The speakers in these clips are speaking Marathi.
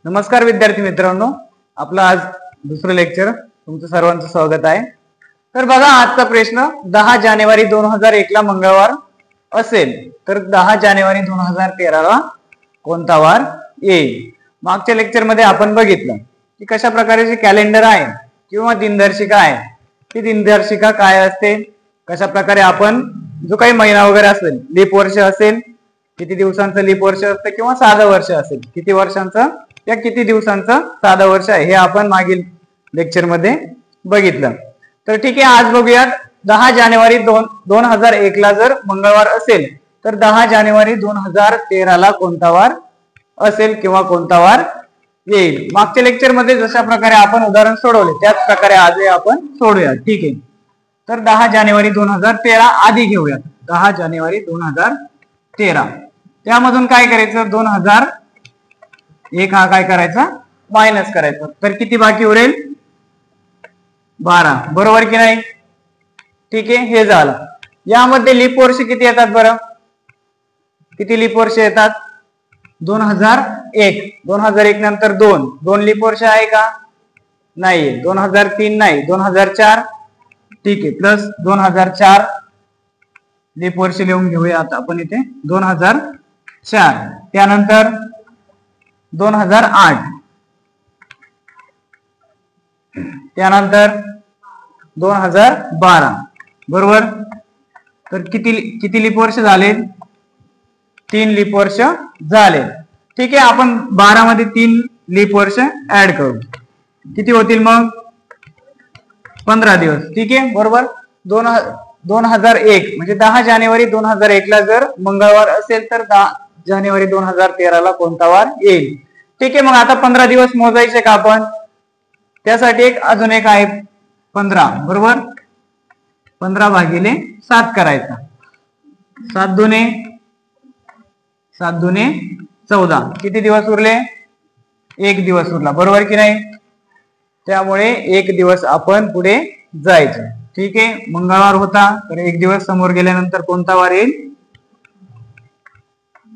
नमस्कार विद्यार्थी मित्रांनो, आपलं आज दुसरं लेक्चर तुमचं सर्वांचं स्वागत आहे। तर बघा, आजचा प्रश्न 10 जानेवारी 2001 ला मंगळवार असेल तर 10 जानेवारी 2013 ला कोणता वार येईल। मागच्या लेक्चर मध्ये आपण बघितलं की कशा प्रकारचे कॅलेंडर आहे किंवा दिनदर्शिका आहे, ती दिनदर्शिका काय असते, कशा प्रकारे आपण जो काही महिना वगैरे असेल, लीप वर्ष असेल, किती दिवसांचं लीप वर्ष असतं किंवा साधं वर्ष असेल, किती वर्षांचं या किती दिवसांचं साधं वर्ष आहे, हे आपण मागील लेक्चर मध्ये बघितलं। तर ठीक आहे, आज बघूयात 10 जानेवारी 2001 ला जर मंगळवार असेल तर 10 जानेवारी 2013 ला कोणता वार असेल किंवा कोणता वार येईल। मागच्या लेक्चर मध्ये जशा प्रकारे आपण उदाहरण सोडवले त्याच प्रकारे आजही आपण सोडूया। ठीक आहे, तर 10 जानेवारी 2013 आधी घेऊयात। 10 जानेवारी 2013 त्यामधून काय करायचं, 2001 हा काय करायचा, मायनस करायचा, तर किती बाकी उरेल, 12, बरोबर की नाही। ठीक आहे, हे झालं। यामध्ये लीप वर्ष किती येतात बरं, किती लीप वर्ष येतात, 2001, 2001 नंतर 2 लीप वर्ष आहे का, नाही, 2003 नाही, 2004, ठीक आहे, प्लस 2004 लीप वर्ष लिहून घेऊया आता आपण इथे, 2004, त्यानंतर 2008, त्यानंतर 2012, बरोबर। तर किती लीप वर्ष झाले, 3 लीप वर्ष झाले। ठीक आहे, आपण 12 मध्ये 3 लीप वर्ष ऍड करू, किती होतील मग, 15 दिवस। ठीक आहे, बरोबर। 2001 म्हणजे 10 जानेवारी 2001 ला जर मंगळवार असेल तर 10 जानेवारी 2013 ला कोणता वार येईल। ठीक आहे, मग आता 15 दिवस मोजायचे का आपण, त्यासाठी अजून एक आहे 15, बरोबर। 15 भागिले 7 करायचा, 7 दुने 14, किती दिवस उरले, 1 दिवस उरला, बरोबर की नाही। त्यामुळे 1 दिवस आपण पुढे जायचं। ठीक आहे, मंगळवार होता तर 1 दिवस समोर गेल्यानंतर कोणता वार येईल,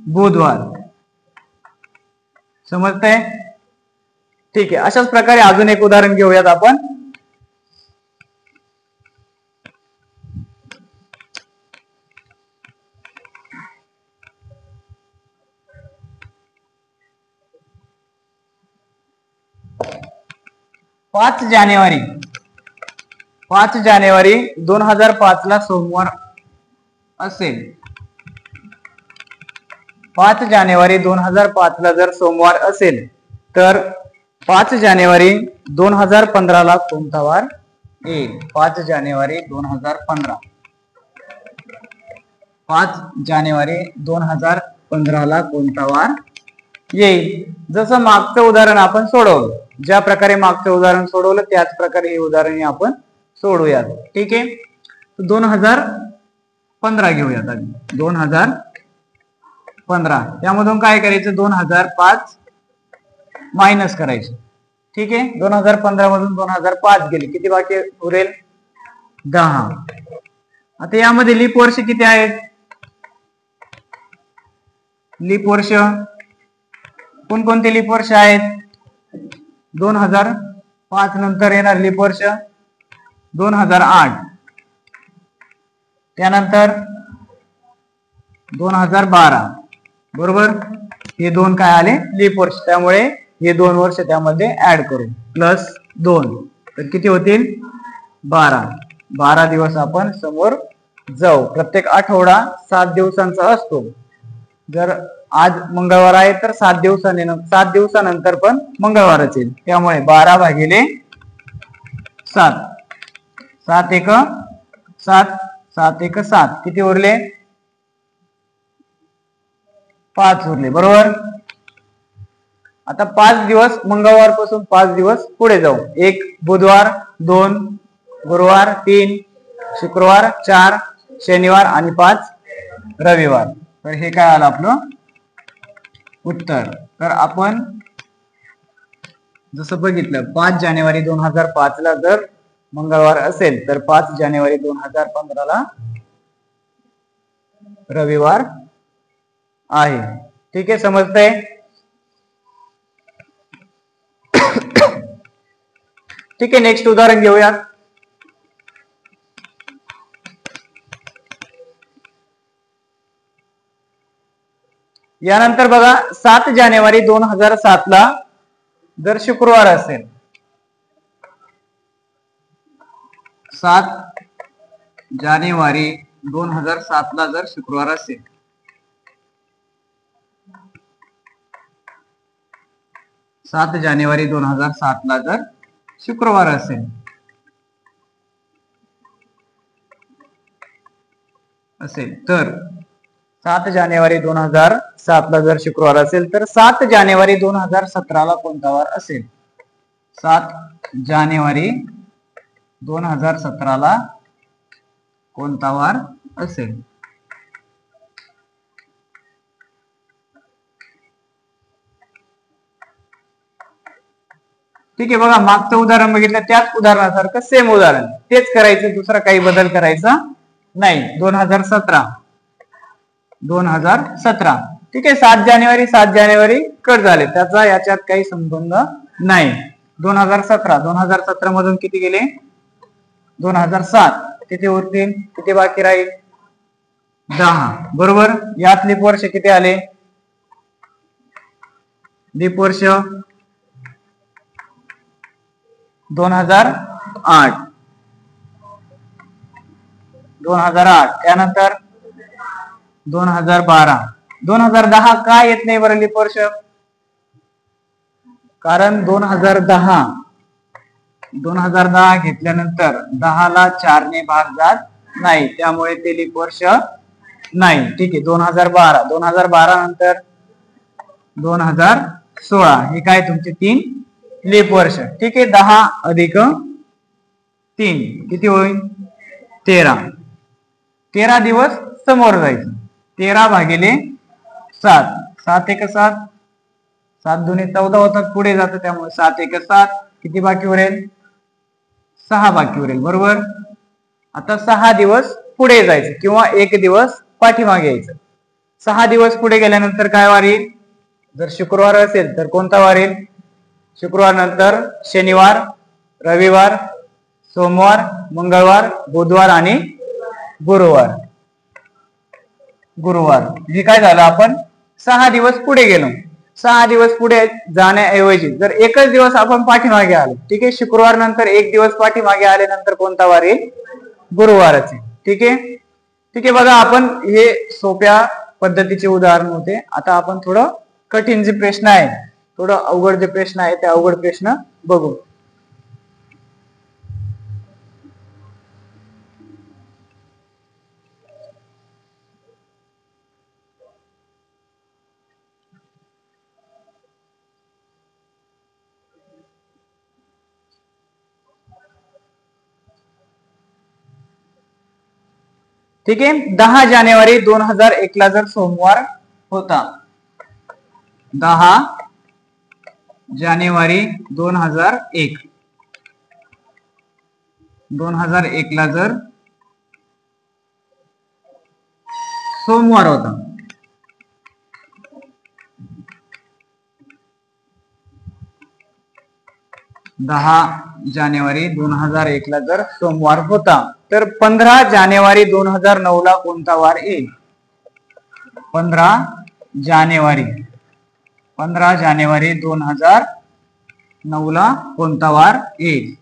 बुधवार, समजतंय। ठीक आहे, अशाच प्रकारे अजून एक उदाहरण घेऊयात आपण। पाच जानेवारी 2005 ला सोमवार असेल, 5 जानेवारी 2005 ला जर सोमवार असेल तर 5 जानेवारी 2015 ला कोणता वार येईल। 5 जानेवारी 2015, 5 जानेवारी 2015 ला कोणता वार येईल। जसं मागचं उदाहरण आपण सोडवलं, ज्या प्रकारे मागचं उदाहरण सोडवलं त्याच प्रकारे हे उदाहरण आपण सोडूयात। ठीक आहे, 2015 घेऊयात आधी, 2015 त्यामधून काय करायचं, 2005 मायनस करायचे। ठीक आहे, 2015 मधून 2005 गेले, किती बाकी उरेल, 10। आता यामध्ये लीप वर्ष किती आहेत, लीप वर्ष कोणकोणते लीप वर्ष आहेत, 2005 नंतर येणार लीप वर्ष 2008, त्यानंतर 2012, बरोबर। हे 2 काय आले, लीप वर्ष, त्यामुळे हे 2 वर्ष त्यामध्ये ऍड करू, प्लस 2, तर किती होतील, 12 दिवस आपण समोर जाऊ। प्रत्येक आठवडा 7 दिवसांचा असतो, जर आज मंगळवार आहे तर 7 दिवसानंतर पण मंगळवारच येईल, त्यामुळे 12 भागिले 7, 7 एक 7, किती उरले, 5 उरले, बरोबर। आता 5 दिवस मंगळवार पासून 5 दिवस पुढे जाऊ, 1 बुधवार, 2 गुरुवार, 3 शुक्रवार, 4 शनिवार आणि 5 रविवार। तर हे काय आलं आपलं उत्तर। तर आपण जसं बघितलं, 5 जानेवारी 2005 ला जर मंगळवार असेल तर 5 जानेवारी 2015 ला रविवार आहे। ठीक आहे, समजतंय। ठीक आहे, नेक्स्ट उदाहरण घेऊया. यानंतर बघा 7 जानेवारी 2007 ला जर शुक्रवार असेल, 7 जानेवारी 2007 ला जर शुक्रवार असेल, 7 जानेवारी 2007 ला जर शुक्रवार असेल तर 7 जानेवारी 2007 ला जर शुक्रवार असेल तर 7 जानेवारी 2017 ला कोणता वार असेल? 7 जानेवारी 2017 ला कोणता वार असेल? ठीक आहे, बघा मागचं उदाहरण बघितलं त्याच उदाहरणासारखं सेम उदाहरण, तेच करायचं, दुसरा काही बदल करायचा नाही. 2017 ठीक आहे. 7 जानेवारी कट झाले, त्याचा याच्यात काही संबंध नाही. 2017 मधून किती गेले? 2007. किती उरतील? किती बाकी राहील? 10. बरोबर. यात लीप वर्ष किती आले? लीप वर्ष 2008. त्यानंतर 2012. 2010 का येत नाही बरं लीप वर्ष? कारण 2010 घेतल्यानंतर 10 ला 4 ने भाग जात नाही, त्यामुळे ते लीप वर्ष नाही. ठीक आहे. 2012 नंतर 2016 हे काय तुमचे 3 लीप वर्ष. ठीक आहे. 10 अधिक 3 किती होईल? 13 दिवस समोर जायचं. 13 भागिले 7. 7 एक 7, 7 दुने 14 होतात, पुढे जातं, त्यामुळे 7 एक 7. किती बाकी उरेल? 6 बाकी उरेल. बरोबर. आता 6 दिवस पुढे जायचं किंवा 1 दिवस पाठीमागे यायचं. 6 दिवस पुढे गेल्यानंतर काय वार येईल? जर शुक्रवार असेल तर कोणता वार येईल? शुक्रवार नंतर शनिवार, रविवार, सोमवार, मंगळवार, बुधवार आणि गुरुवार. हे काय झालं? आपण 6 दिवस पुढे गेलो. 6 दिवस पुढे जाण्याऐवजी जर एकच दिवस आपण पाठीमागे आलो, ठीक आहे, शुक्रवार नंतर 1 दिवस पाठीमागे आले, नंतर कोणता वार येईल? गुरुवारच. ठीक आहे. बघा, आपण हे सोप्या पद्धतीचे उदाहरण होते. आता आपण थोडं कठीण जे प्रश्न आहे, थोडं अवघड जे प्रश्न आहे, ते अवघड प्रश्न बघू. ठीक आहे. 10 जानेवारी 2001 ला जर सोमवार होता, 10 जानेवारी 2001 ला जर सोमवार होता, 10 जानेवारी 2001 ला जर सोमवार होता, तर 15 जानेवारी 2009 ला कोणता वार येईल? 15 जानेवारी 2009 ला कोणता वार येईल?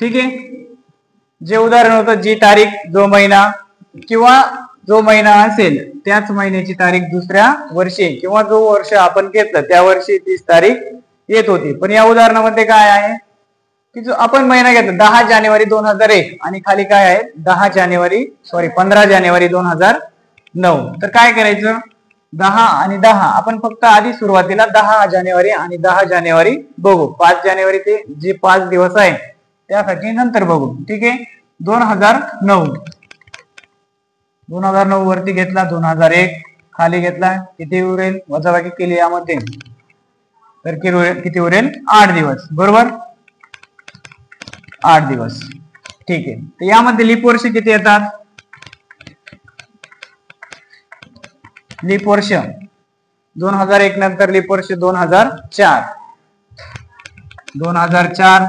ठीक आहे. जे उदाहरण होतं, जी तारीख, जो महिना किंवा जो महिना असेल त्याच महिन्याची तारीख दुसऱ्या वर्षी किंवा जो वर्ष आपण घेतलं त्या वर्षी तीच तारीख येत होती. पण या उदाहरणामध्ये काय आहे की जो आपण महिना घेतला 10 जानेवारी 2001 आणि खाली काय आहे 15 जानेवारी 2009. तर काय करायचं? 10 आणि 10 आपण फक्त आधी सुरुवातीला 10 जानेवारी आणि 10 जानेवारी बघू. 5 जानेवारी ते जे 5 दिवस आहे त्यासाठी नंतर बघू. ठीक आहे. 2009 वरती घेतला, 2001 खाली घेतला, किती उरेल? वजाबाकी केली यामध्ये, तर किती उरेल? 8 दिवस. बरोबर. 8 दिवस. ठीक आहे. तर यामध्ये लीप वर्ष किती येतात? लीप वर्ष 2001 नंतर लीप वर्ष 2004, 2004,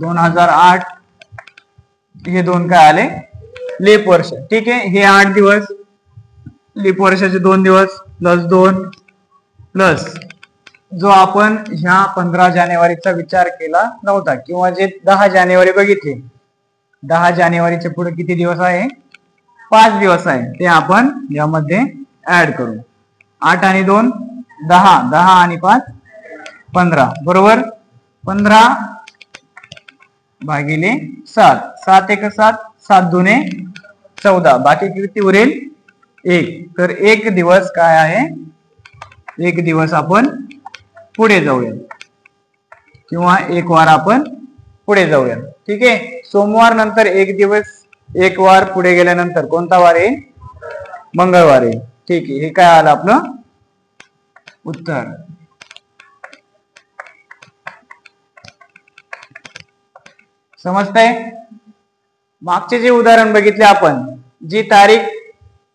2008 हे दोन काय आले लीप वर्ष. ठीक आहे, हे 8 दिवस लीप वर्षाचे 2 दिवस प्लस 2 प्लस जो आपण ह्या 15 जानेवारीचा विचार केला नव्हता किंवा जे 10 जानेवारी बघितले, 10 जानेवारीचे पुढे किती दिवस आहे 5 दिवस आहे, ते आपण यामध्ये ऍड करू. 8 आणि 2 10, 10 आणि 5 15, बरोबर 15 भागिले 7, 7 एक 7, 7 दुने 14, बाकी किती उरेल 1. तर एक दिवस काय आहे, एक दिवस आपण पुढे जाऊया किंवा एक वार आपण पुढे जाऊया. ठीक आहे, सोमवार नंतर एक दिवस एक वार पुढे गेल्यानंतर कोणता वार आहे मंगळवार आहे. ठीक आहे, हे काय आलं आपलं उत्तर. समजतंय. मागचे जे उदाहरण बघितले आपण, जी तारीख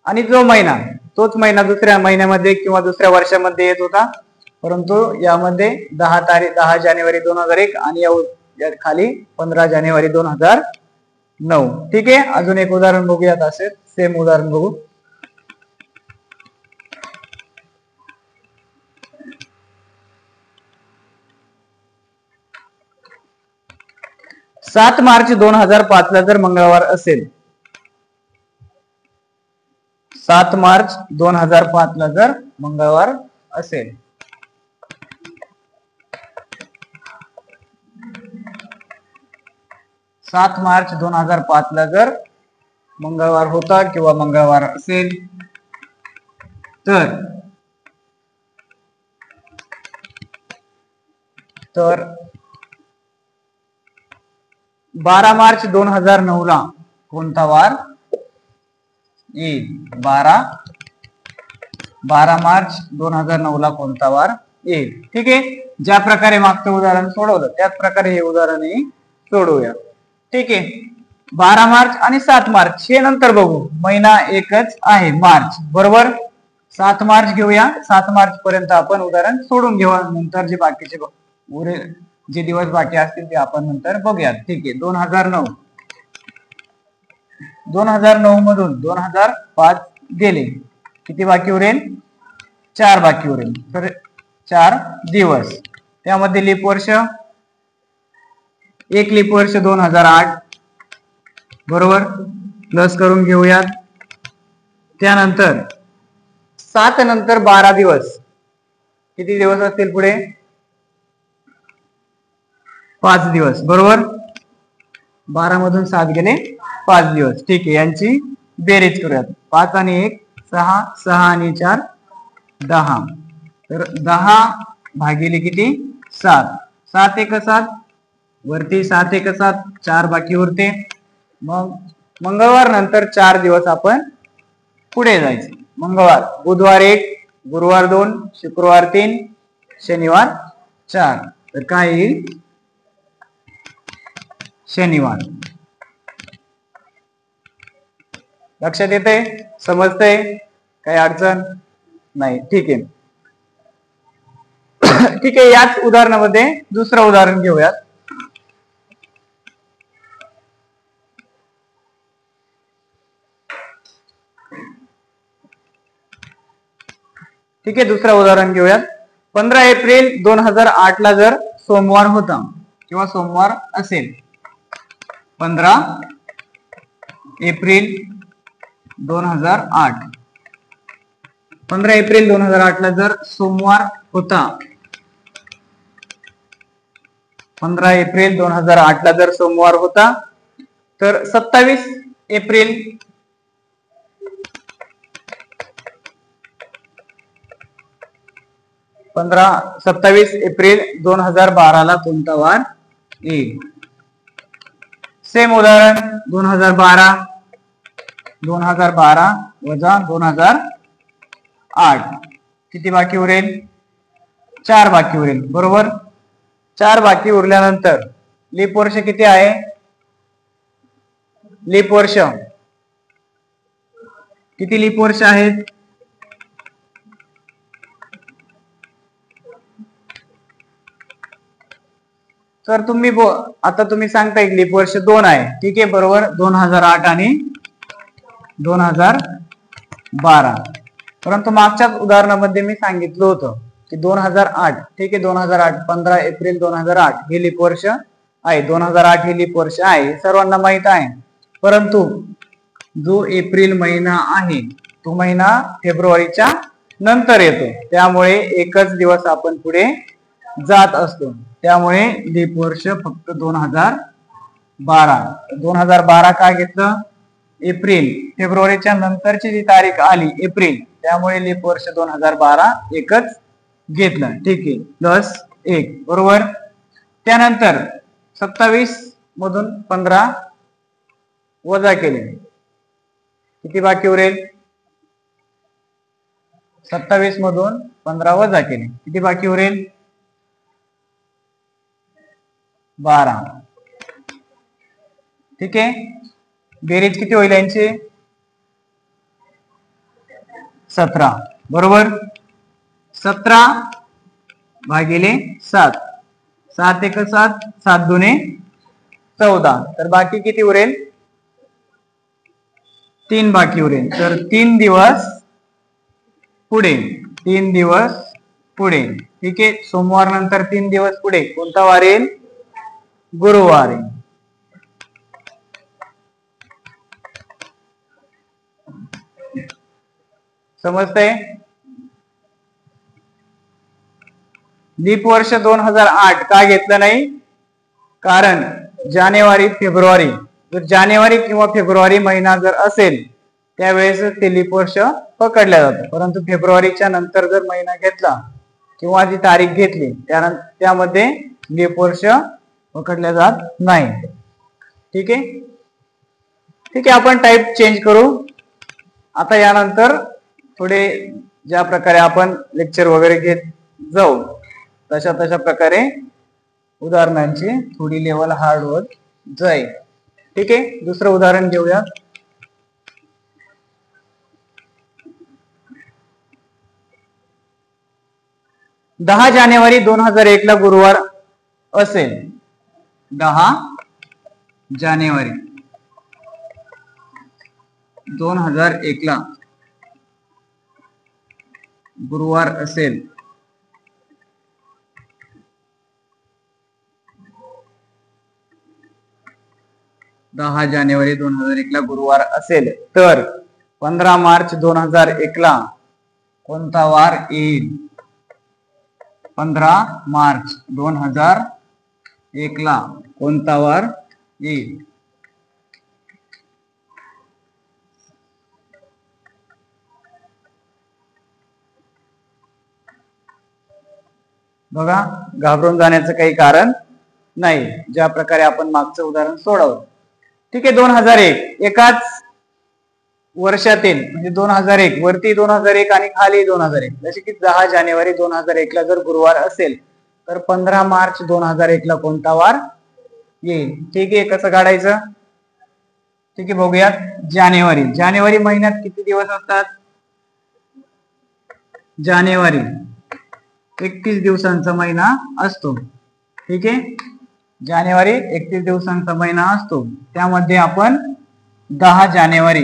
आणि जो महिना, तोच महिना दुसऱ्या महिन्यामध्ये किंवा दुसऱ्या वर्षामध्ये येत होता, परंतु यामध्ये 10 जानेवारी 2001 आणि या खाली 15 जानेवारी 2009. ठीक आहे, अजून एक उदाहरण बघूयात, असे सेम उदाहरण बघू. सात मार्च 2005 ला जर मंगळवार असेल, 7 मार्च 2005 ला जर मंगळवार असेल, 7 मार्च 2005 ला जर मंगळवार होता किंवा मंगळवार असेल, तर 12 मार्च 2009 ला कोणता वार येईल, 12 मार्च 2009 ला कोणता वार येईल. ठीक आहे, ज्या प्रकारे मागचं उदाहरण सोडवलं त्याच प्रकारे हे उदाहरणही सोडवूया. ठीक आहे, 12 मार्च आणि 7 मार्च हे नंतर बघू, महिना एकच आहे मार्च, बरोबर. 7 मार्च घेऊया, 7 मार्च पर्यंत आपण उदाहरण सोडून घेऊ, नंतर जे बाकीचे जे दिवस बाकी असतील ते आपण नंतर बघूया. ठीक आहे, 2009 मधून 2005 गेले, किती बाकी उरेल 4 बाकी उरेल, तर 4 दिवस. त्यामध्ये लीप वर्ष, एक लीप वर्ष 2008, बरोबर, प्लस करून घेऊयात. त्यानंतर 7 नंतर 12 दिवस, किती दिवस असतील पुढे 5 दिवस, बरोबर. 12 मधून 7 गेले 5 दिवस. ठीक आहे, यांची बेरीज करूयात. 5 आणि 1 6, 6 आणि 4 10, तर 10 भागिले किती 7, 7 एक 7, वरती 7 एक 7, 4 बाकी उरते. मग मंगळवार नंतर 4 दिवस आपण पुढे जायचे. मंगळवार, बुधवार 1, गुरुवार 2, शुक्रवार 3, शनिवार 4, तर काय येईल शनिवार. लक्षात येते, समजतंय, काही अडचण नाही. ठीक आहे. ठीक आहे, याच उदाहरणामध्ये दुसरं उदाहरण घेऊयात. ठीक आहे, दुसरं उदाहरण घेऊयात. 15 एप्रिल 2008 ला जर सोमवार होता किंवा सोमवार असेल, 15 एप्रिल 2008, 15 एप्रिल 2008 ला जर सोमवार होता, 15 एप्रिल 2008 ला जर सोमवार होता, तर 27 एप्रिल 27 एप्रिल 2012 ला कोणता वार येईल. सेम उदाहरण, 2012 वजा 2008, किती बाकी उरेल 4 बाकी उरेल, बरोबर. 4 बाकी उरल्यानंतर लीप वर्ष किती आहे, लीप वर्ष किती लीप वर्ष आहेत तर तुम्ही आता तुम्ही सांगता एक लीप वर्ष 2 आहे, ठीक आहे, बरोबर. 2008 आणि 2012. परंतु मागच्या उदाहरणामध्ये मी सांगितलं होतं की 2008, ठीक आहे, 2008 15 एप्रिल 2008 हे लीप वर्ष आहे. 2008 हे लीप वर्ष आहे, सर्वांना माहित आहे. परंतु जो एप्रिल महिना आहे तो महिना फेब्रुवारीच्या नंतर येतो, त्यामुळे एकच दिवस आपण पुढे जात असतो. त्यामुळे लीप वर्ष फक्त 2012. 2012 का घेतलं? एप्रिल, फेब्रुवारीच्या नंतरची जी तारीख आली एप्रिल, त्यामुळे लीप वर्ष 2012 एकच घेतलं, ठीक आहे. प्लस 1, बरोबर. त्यानंतर 27 मधून 15 वजा केले, किती बाकी उरेल? 27 मधून 15 वजा केले, किती बाकी उरेल? 12, ठीक आहे. बेरीज किती होईल यांची? 17, बरोबर. 17 भागिले 7, 7 एक 7, 7 दुने 14. तर बाकी किती उरेल? 3 बाकी उरेल. तर 3 दिवस पुढे, 3 दिवस पुढे, ठीक आहे. सोमवार नंतर 3 दिवस पुढे कोणता वार येईल? गुरुवार येईल. समजतंय? लीप वर्ष 2008 का घेतलं नाही? कारण जानेवारी फेब्रुवारी, जर जानेवारी किंवा फेब्रुवारी महिना जर असेल त्यावेळेस ते लीप वर्ष पकडल्या जातं. परंतु फेब्रुवारीच्या नंतर जर महिना घेतला किंवा जी तारीख घेतली त्यामध्ये लीप वर्ष पकडल्या जात नाही, ठीक आहे. ठीक आहे, आपण टाईप चेंज करू. आता यानंतर थोडे ज्या प्रकारे आपण लेक्चर वगैरे घेत जाऊ तशा प्रकारे उदाहरणांची थोडी लेवल हार्ड होत जाईल, ठीक आहे. दुसरं उदाहरण घेऊया. दहा जानेवारी 2001 ला गुरुवार असेल. 10 जानेवारी 2001 ला गुरुवार असेल. 10 जानेवारी 2001 ला गुरुवार असेल तर 15 मार्च 2001 ला कोणता वार येईल? 15 मार्च 2001 ला कोणता वार येईल? बघा, घाबरून जाण्याचं काही कारण नाही, ज्या प्रकारे आपण मागचं उदाहरण सोडवलं, ठीक आहे. 2001 एकाच वर्षातील म्हणजे 2001 वरती 2001 आणि खाली 2001, जसे की 10 जानेवारी 2001 ला जर गुरुवार असेल तर 15 मार्च 2001 ला कोणता वार येईल? ठीक आहे, कसं काढायचं? ठीक आहे, बघूयात. जानेवारी महिन्यात किती दिवस असतात? जानेवारी 31 दिवसांचा महिना असतो, ठीक आहे. जानेवारी 31 दिवसांचा महिना असतो. त्यामध्ये आपण 10 जानेवारी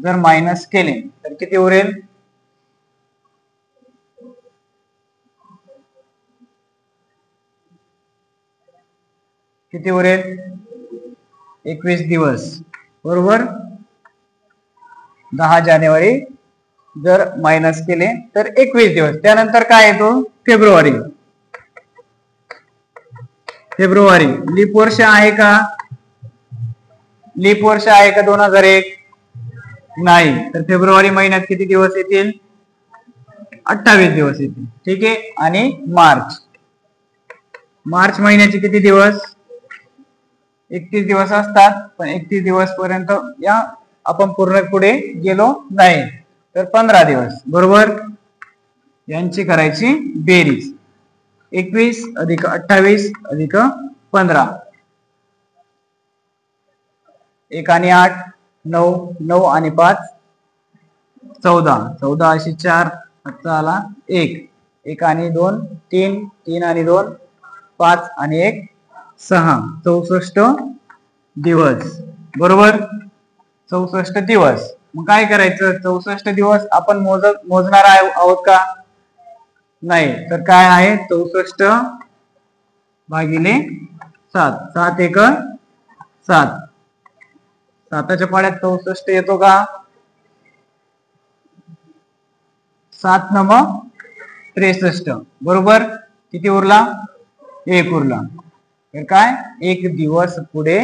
जर मायनस केले तर किती उरेल? किती उरेल? 21 दिवस, बरोबर. 10 जानेवारी जर मायनस केले तर 21 दिवस. त्यानंतर काय येतो? फेब्रुवारी. लीप वर्ष आहे का? लीप वर्ष आहे का 2001? नाही. तर फेब्रुवारी महिन्यात किती दिवस येतील? 28 दिवस येतील, ठीक आहे. आणि मार्च महिन्याचे किती दिवस? 31 दिवस असतात, पण 31 दिवस पर्यंत या आपण पूर्ण पुढे गेलो नाही, तर 15 दिवस, बरोबर. यांची करायची बेरीज. 21 अधिक 28 अधिक 15, 1 आणि 8 9, 9 आणि 5 14, 14 अशी 4, हातचा आला 1, 1 आणि 2 3, 3 आणि 2 5 आणि 1 6 64 दिवस, बरोबर. 64 दिवस. मग काय करायचं, 64 दिवस आपण मोजणार आहोत का, नाही. तर काय आहे, 64 भागिले 7, 7 एक 7, 7च्या पाड्यात 64 येतो का, 7 नम 63, बरोबर. किती उरला, 1 उरला. तर काय, 1 दिवस पुढे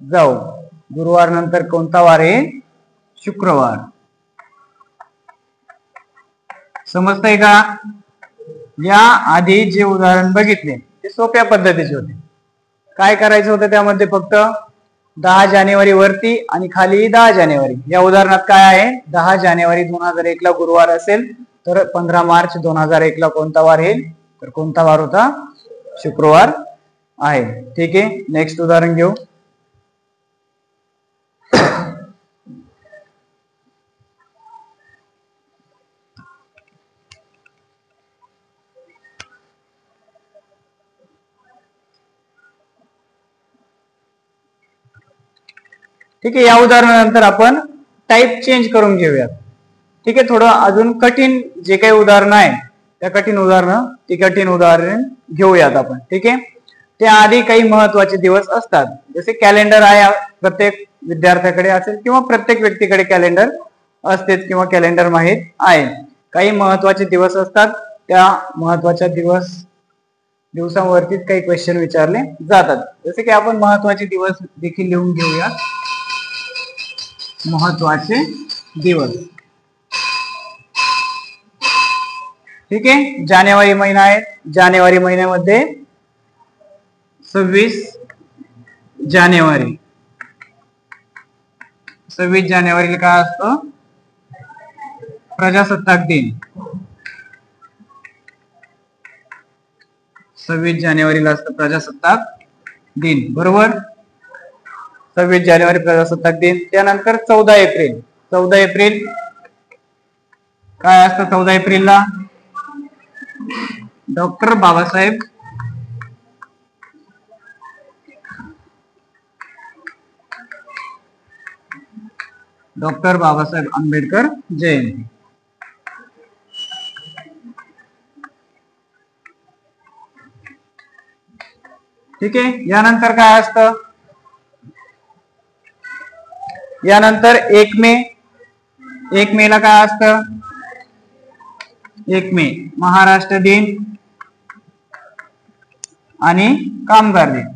जाऊ. गुरुवार नंतर कोणता वार आहे, शुक्रवार. समजतंय का. या आधी जे उदाहरण बघितले ते सोप्या पद्धतीचे होते. काय करायचं होतं त्यामध्ये, फक्त 10 जानेवारी वरती आणि खाली 10 जानेवारी. या उदाहरणात काय आहे, 10 जानेवारी 2001 ला गुरुवार असेल तर 15 मार्च 2001 ला कोणता वार येईल, तर कोणता वार होता, शुक्रवार आहे. ठीक आहे, नेक्स्ट उदाहरण घेऊ. ठीक आहे, या उदाहरणानंतर आपण टाईप चेंज करून घेऊयात. ठीक आहे, थोडं अजून कठीण जे काही उदाहरण आहे त्या कठीण उदाहरण घेऊयात आपण. ठीक आहे, त्याआधी काही महत्वाचे दिवस असतात, जसे कॅलेंडर आहे, प्रत्येक विद्यार्थ्याकडे असेल किंवा प्रत्येक व्यक्तीकडे कॅलेंडर असते किंवा कॅलेंडर माहित आहे. काही महत्वाचे दिवस असतात, त्या महत्वाच्या दिवसांवरतीच काही क्वेश्चन विचारले जातात. जसे की आपण महत्वाचे दिवस देखील लिहून घेऊयात. महत्वाचे दिवस. ठीक आहे, जानेवारी महिना आहे. जानेवारी महिन्यामध्ये 26 जानेवारी. 26 जानेवारीला काय असतं, प्रजासत्ताक दिन. 26 जानेवारीला असतं प्रजासत्ताक दिन, बरोबर. 26 जानेवारी प्रजासत्ताक दिन. त्यानंतर 14 एप्रिल. 14 एप्रिल काय असतं, 14 एप्रिलला डॉक्टर बाबासाहेब आंबेडकर जयंती. ठीक आहे, यानंतर काय असतं, यानंतर 1 मे. 1 मे ला काय असतं, 1 मे महाराष्ट्र दिन आणि कामगार दिन.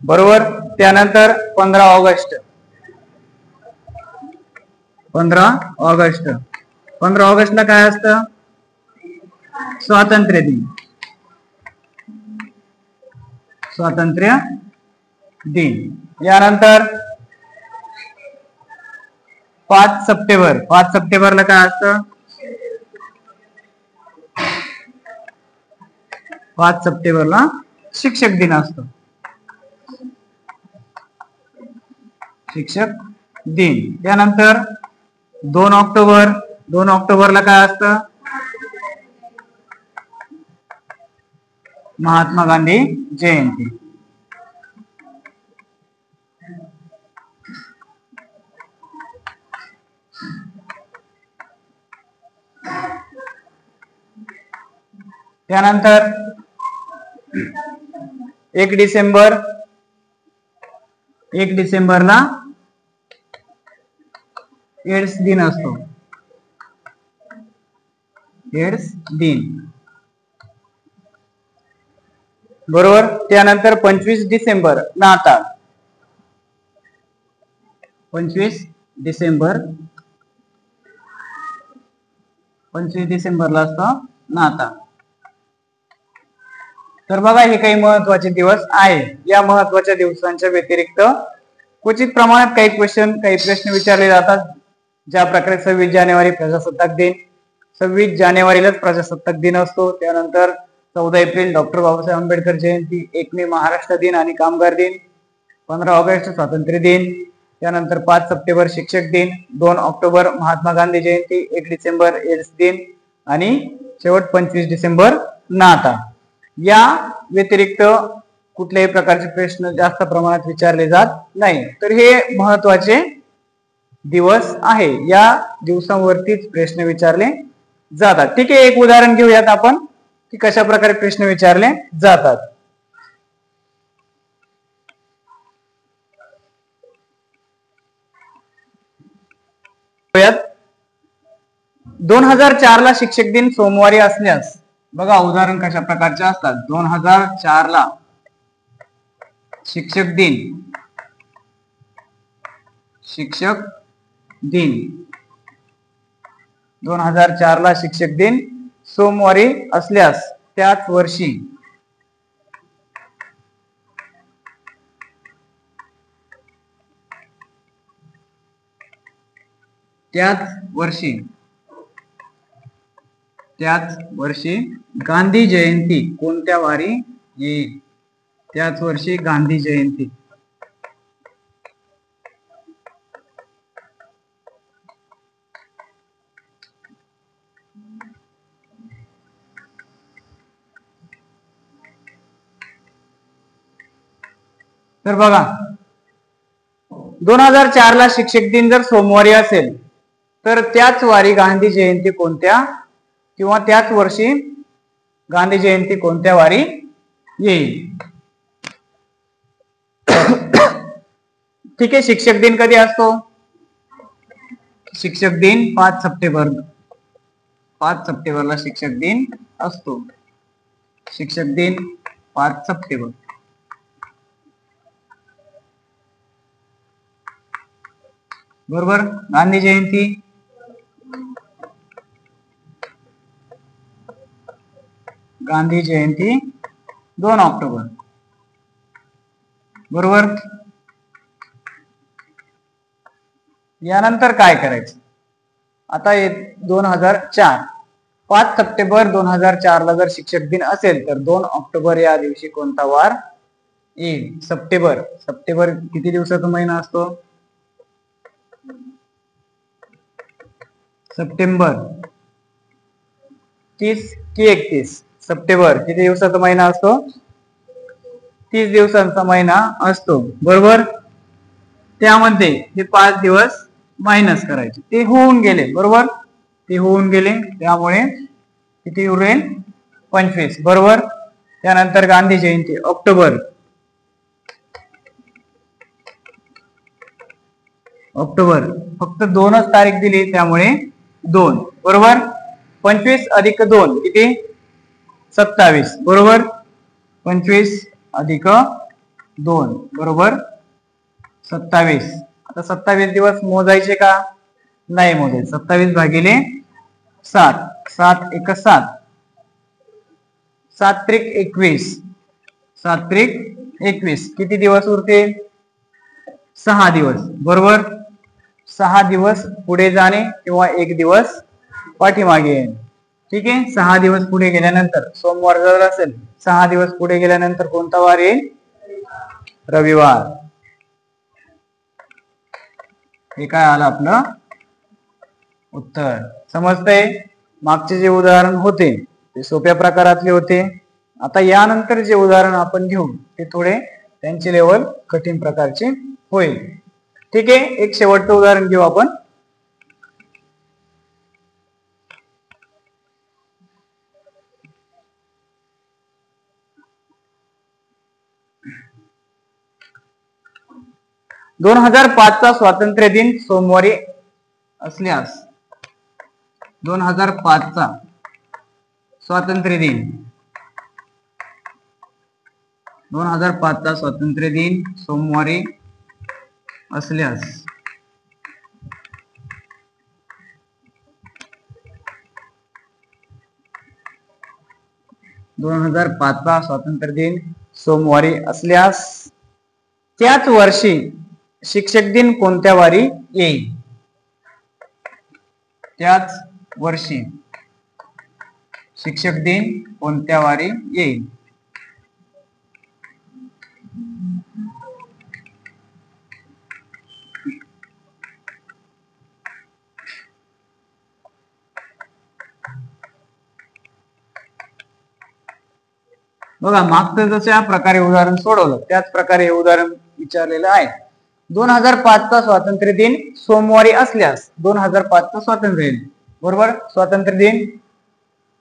बरोबर. त्यानंतर 15 ऑगस्ट. 15 ऑगस्ट. 15 ऑगस्टला काय असतं, स्वातंत्र्य दिन. स्वातंत्र्य दिन. यानंतर 5 सप्टेंबर. 5 सप्टेंबरला काय असतं, 5 सप्टेंबरला शिक्षक दिन असतो. शिक्षक दिन. त्यानंतर 2 ऑक्टोबर. 2 ऑक्टोबरला काय असतं, महात्मा गांधी जयंती. त्यानंतर 1 डिसेंबर. 1 डिसेंबरला एड्स दिन असतो. एड्स दिन, बरोबर. त्यानंतर 25 डिसेंबर नाताळ. 25 डिसेंबर. 25 डिसेंबरला असतं नाताळ. तर बघा, हे काही महत्वाचे दिवस आहे. या महत्वाच्या दिवसांच्या व्यतिरिक्त क्वचित प्रमाणात काही प्रश्न विचारले जातात. ज्या प्रकारे 26 जानेवारी प्रजासत्ताक दिन. 26 जानेवारीलाच प्रजासत्ताक दिन असतो. त्यानंतर 14 एप्रिल डॉक्टर बाबासाहेब आंबेडकर जयंती. 1 मे महाराष्ट्र दिन आणि कामगार दिन. 15 ऑगस्ट स्वातंत्र्य दिन. त्यानंतर 5 सप्टेंबर शिक्षक दिन, 2 ऑक्टोबर महात्मा गांधी जयंती, 1 डिसेंबर एड्स दिन आणि शेवट 25 डिसेंबर नाताळ. या व्यतिरिक्त कुठल्याही प्रकारचे प्रश्न जास्त प्रमाणात विचारले जात नाही. तर हे महत्वाचे दिवस आहे, या दिवसांवरतीच प्रश्न विचारले जातात. ठीक आहे, एक उदाहरण घेऊयात आपण की कशा प्रकारे प्रश्न विचारले जातात. 2004 ला शिक्षक दिन सोमवारी असल्यास बघा उदाहरण कशा प्रकारचे असतात. 2004 ला शिक्षक दिन 2004 ला शिक्षक दिन सोमवारी असल्यास त्याच वर्षी गांधी जयंती कोणत्या वारी येईल. त्याच वर्षी गांधी जयंती. तर बघा 2004 ला शिक्षक दिन जर सोमवारी असेल तर त्याच वारी गांधी जयंती कोणत्या किंवा त्याच वर्षी गांधी जयंती कोणत्या वारी येईल. ठीक आहे, शिक्षक दिन कधी असतो. शिक्षक दिन 5 सप्टेंबरला शिक्षक दिन असतो. शिक्षक दिन 5 सप्टेंबर. बरोबर. गांधी जयंती 2 ऑक्टोबर. बरोबर. यानंतर काय करायचं आता 2004 5 सप्टेंबर 2004 ला जर शिक्षक दिन असेल तर 2 ऑक्टोबर या दिवशी कोणता वार येईल. सप्टेंबर किती दिवसाचा महिना असतो. सप्टेंबर 30 की 31. सप्टेंबर किती दिवसाचा महिना असतो. 30 दिवसांचा महिना असतो. बरोबर. त्यामध्ये हे 5 दिवस मायनस करायचे. ते होऊन गेले. बरोबर. ते होऊन गेले त्यामुळे किती उरेल 25. बरोबर. त्यानंतर गांधी जयंती ऑक्टोबर फक्त 2च तारीख दिली त्यामुळे 2. बरोबर. 25 अधिक 2 किती 27. बरोबर. 25 अधिक 2 बरोबर 27. आता 27 दिवस मोजायचे का नाही मोजायचे. 27 भागिले 7. 7 एक 7. 7 त्रिक 21. 7 त्रिक 21. किती दिवस उरतील 6 दिवस. बरोबर. 6 दिवस पुढे जाणे किंवा 1 दिवस पाठीमागे येणे. ठीक आहे. 6 दिवस पुढे गेल्यानंतर सोमवार जर असेल 6 दिवस पुढे गेल्यानंतर कोणता वार येईल रविवार. हे काय आलं आपलं उत्तर. समजतंय. मागचे जे उदाहरण होते ते सोप्या प्रकारातले होते. आता यानंतर जे उदाहरण आपण घेऊ ते थोडे त्यांची लेवल कठीण प्रकारचे होईल. ठीक आहे. एक शेवटचं उदाहरण घेऊ आपण. - 2005 चा स्वातंत्र्य दिन सोमवारी असल्यास 2005 चा स्वातंत्र्य दिन 2005 चा स्वातंत्र्य दिन सोमवारी असल्यास 2005 चा स्वातंत्र्य दिन सोमवारी असल्यास त्याच वर्षी शिक्षक दिन कोणत्या वारी येईल. त्याच वर्षी शिक्षक दिन कोणत्या वारी येईल. बघा मागचं जशा प्रकारे उदाहरण सोडवलं त्याच प्रकारे हे उदाहरण विचारलेलं आहे. 2005चा स्वातंत्र्य दिन सोमवारी असल्यास 2005चा स्वातंत्र्य दिन बरोबर. स्वातंत्र्य दिन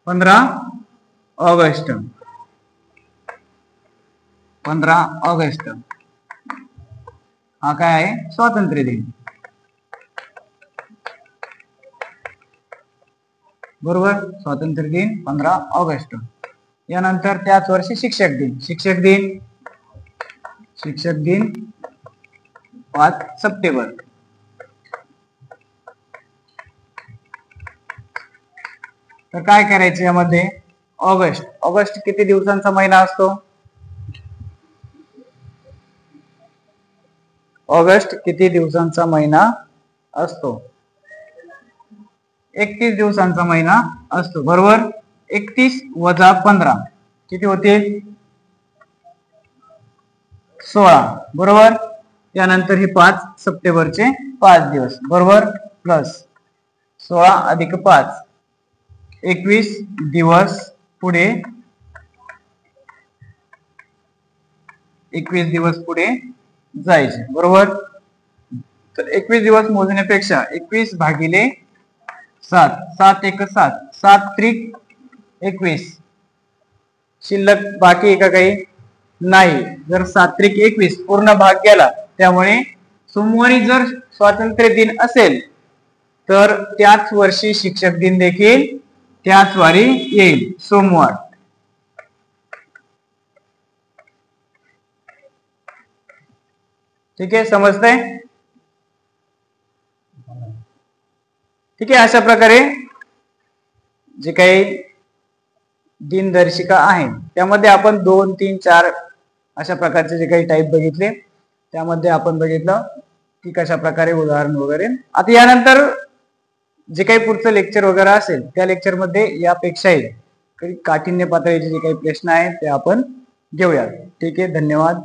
15 ऑगस्ट. 15 ऑगस्ट हा काय आहे स्वातंत्र्य दिन बरोबर. स्वातंत्र्य दिन 15 ऑगस्ट. यानंतर त्याच वर्षी शिक्षक दिन. शिक्षक दिन 5 सप्टेंबर. तर काय करायचं यामध्ये ऑगस्ट किती दिवसांचा महिना असतो. ऑगस्ट किती दिवसांचा महिना असतो. 31 दिवसांचा महिना असतो बरोबर. 31 वजा 15 किती होतील 16 बरोबर. त्यानंतर हे 5 सप्टेंबरचे 5 दिवस बरोबर प्लस 16 अधिक 5 21 दिवस पुढे 21 दिवस पुढे जायचे बरोबर. तर 21 दिवस मोजण्यापेक्षा 21 भागिले 7 7 एक 7 7 त्रिक 21 शिल्लक बाकी आहे का काही नाही. जर 7 त्रिक 21 पूर्ण भाग गेला त्यामुळे सोमवारी जर स्वातंत्र्य दिन असेल तर त्याच वर्षी शिक्षक दिन देखील त्याच वारी येईल सोमवार. ठीक आहे समजतंय. ठीक आहे. अशा प्रकारे जे काही दिनदर्शिका आहे त्यामध्ये आपण 2 3 4 अशा प्रकारचे जे काही टाईप बघितले त्यामध्ये आपण बघितलं की कशा प्रकारे उदाहरण वगैरे. आता यानंतर जे काही पुढचं लेक्चर वगैरे असेल त्या लेक्चर मध्ये यापेक्षाही काही काठिण्य पातळीचे जे काही प्रश्न आहेत ते आपण घेऊयात. ठीक आहे. धन्यवाद.